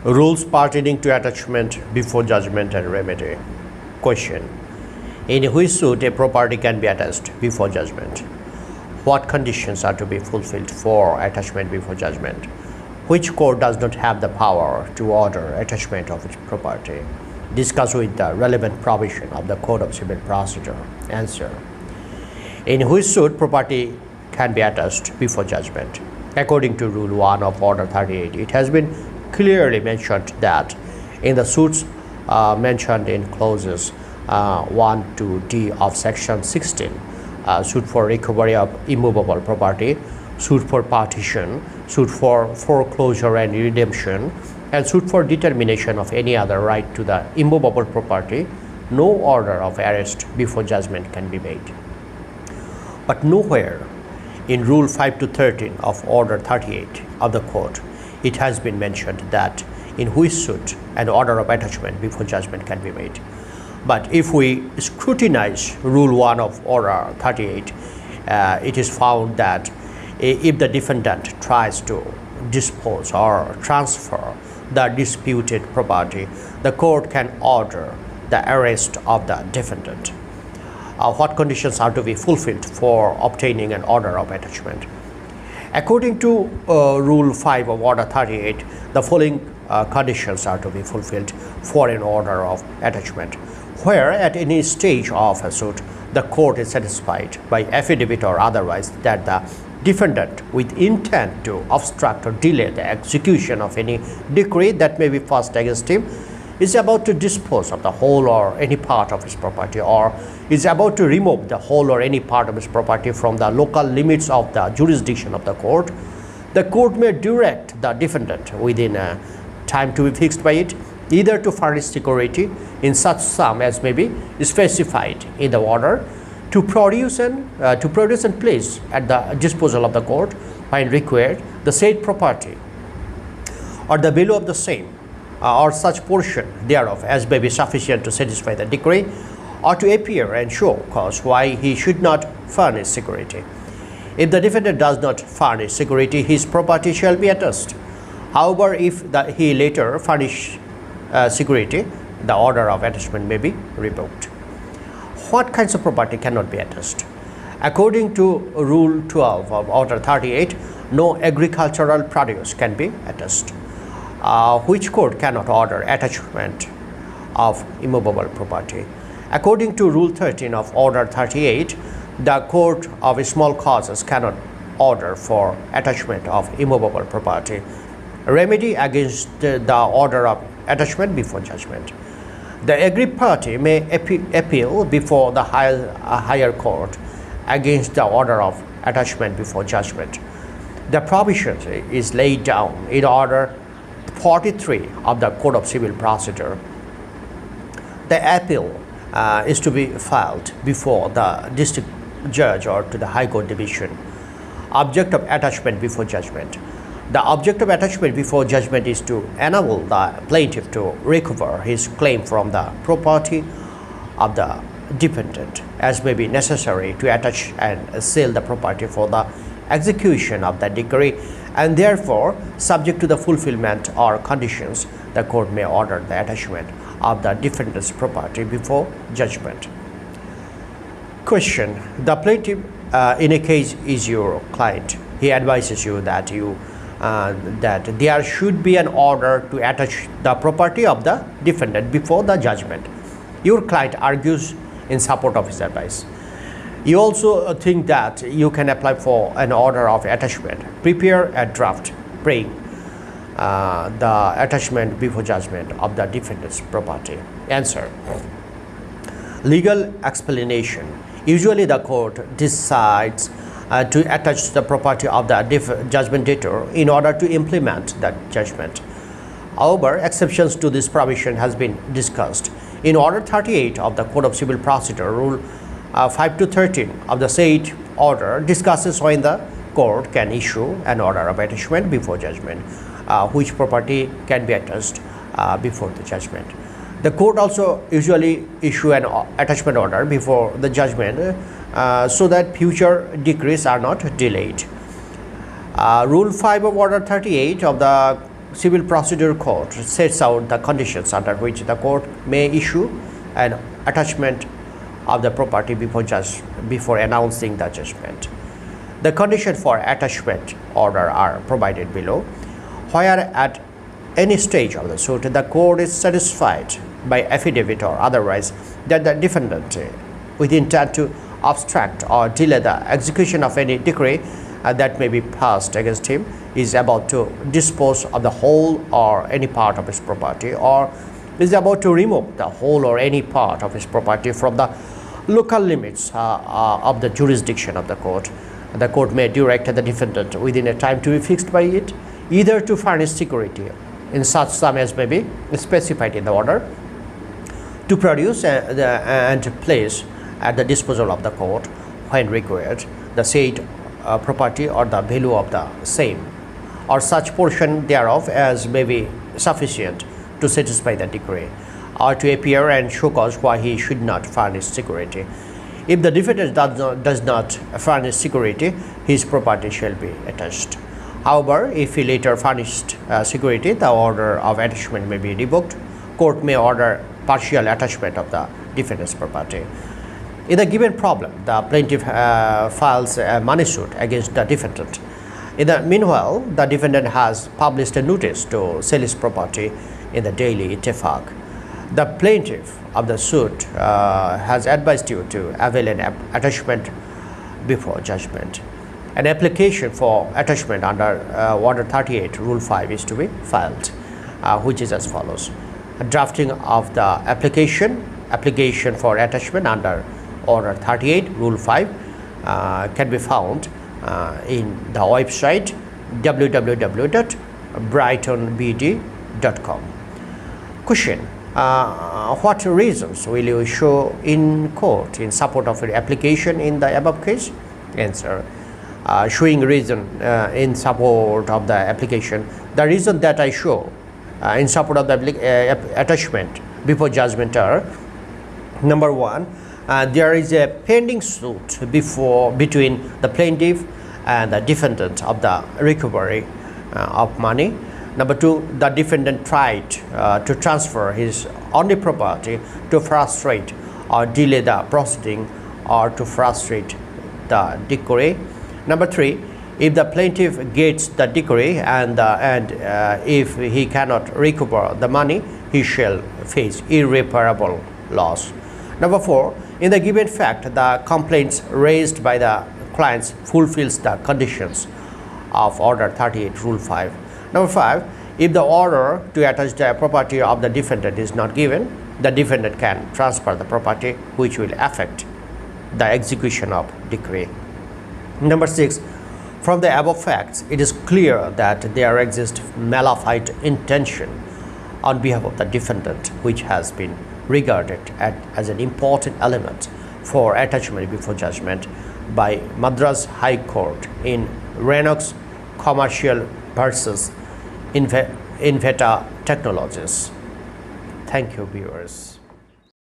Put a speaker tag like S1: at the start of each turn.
S1: Rules pertaining to attachment before judgment and remedy. Question: in which suit a property can be attached before judgment? What conditions are to be fulfilled for attachment before judgment? Which court does not have the power to order attachment of its property? Discuss with the relevant provision of the Code of Civil Procedure. Answer: in which suit property can be attached before judgment? According to Rule 1 of Order 38, it has been clearly mentioned that in the suits mentioned in clauses 1 to D of Section 16, suit for recovery of immovable property, suit for partition, suit for foreclosure and redemption, and suit for determination of any other right to the immovable property, no order of arrest before judgment can be made. But nowhere in Rule 5 to 13 of Order 38 of the Court it has been mentioned that in which suit an order of attachment before judgment can be made. But if we scrutinize Rule 1 of Order 38, it is found that if the defendant tries to dispose or transfer the disputed property, the court can order the arrest of the defendant. What conditions are to be fulfilled for obtaining an order of attachment? According to Rule 5 of Order 38, the following conditions are to be fulfilled for an order of attachment. Where at any stage of a suit the court is satisfied by affidavit or otherwise that the defendant with intent to obstruct or delay the execution of any decree that may be passed against him is about to dispose of the whole or any part of his property, or is about to remove the whole or any part of his property from the local limits of the jurisdiction of the court may direct the defendant within a time to be fixed by it, either to furnish security in such sum as may be specified in the order, to produce and place at the disposal of the court, when required, the said property or the value of the same or such portion thereof as may be sufficient to satisfy the decree, or to appear and show cause why he should not furnish security. If the defendant does not furnish security, his property shall be attached. However, if he later furnish security, the order of attachment may be revoked. What kinds of property cannot be attached? According to Rule 12 of Order 38, no agricultural produce can be attached. Which court cannot order attachment of immovable property? According to Rule 13 of Order 38, the court of small causes cannot order for attachment of immovable property. Remedy against the order of attachment before judgment. The aggrieved party may appeal before the higher court against the order of attachment before judgment. The provision is laid down in Order 43 of the Code of Civil Procedure. The appeal is to be filed before the district judge or to the High Court Division. Object of attachment before judgment. The object of attachment before judgment is to enable the plaintiff to recover his claim from the property of the defendant, as may be necessary to attach and seal the property for the execution of the decree, and therefore, subject to the fulfillment or conditions, the court may order the attachment of the defendant's property before judgment. Question: the plaintiff in a case is your client. He advises you that that there should be an order to attach the property of the defendant before the judgment. Your client argues in support of his advice. You also think that you can apply for an order of attachment. Prepare a draft praying the attachment before judgment of the defendant's property. Answer: legal explanation. Usually the court decides to attach the property of the judgment debtor in order to implement that judgment. However, exceptions to this provision has been discussed. In Order 38 of the Code of Civil Procedure, Rule 5 to 13 of the said order discusses when the court can issue an order of attachment before judgment, which property can be attached before the judgment. The court also usually issue an attachment order before the judgment so that future decrees are not delayed. Rule 5 of Order 38 of the Civil Procedure Code sets out the conditions under which the court may issue an attachment of the property before announcing the judgment. The conditions for attachment order are provided below. Where at any stage of the suit the court is satisfied by affidavit or otherwise that the defendant, with intent to obstruct or delay the execution of any decree that may be passed against him, is about to dispose of the whole or any part of his property, or is about to remove the whole or any part of his property from the local limits of the jurisdiction of the court. The court may direct the defendant within a time to be fixed by it, either to furnish security in such sum as may be specified in the order, to produce and place at the disposal of the court, when required, the said property or the value of the same, or such portion thereof as may be sufficient to satisfy the decree, or to appear and show cause why he should not furnish security. If the defendant does not furnish security, his property shall be attached. However, if he later furnished security, the order of attachment may be revoked. Court may order partial attachment of the defendant's property. In the given problem, the plaintiff files a money suit against the defendant. In the meanwhile, the defendant has published a notice to sell his property in the Daily Ittifaq. The plaintiff of the suit has advised you to avail an attachment before judgment. An application for attachment under Order 38, Rule 5 is to be filed, which is as follows. A drafting of the application for attachment under Order 38, Rule 5 can be found in the website www.brightonbd.com. Question: what reasons will you show in court in support of your application in the above case? Answer: showing reason in support of the application. The reason that I show in support of the attachment before judgment are: number one, there is a pending suit between the plaintiff and the defendant of the recovery of money. Number two, the defendant tried to transfer his only property to frustrate or delay the proceeding or to frustrate the decree. Number three, if the plaintiff gets the decree and if he cannot recover the money, he shall face irreparable loss. Number four, in the given fact, the complaints raised by the clients fulfills the conditions of Order 38, Rule 5. Number five, if the order to attach the property of the defendant is not given, the defendant can transfer the property, which will affect the execution of decree. Number six, from the above facts, it is clear that there exists malafide intention on behalf of the defendant, which has been regarded as an important element for attachment before judgment by Madras High Court in Renox Commercial versus Inveta Technologies. Thank you, viewers.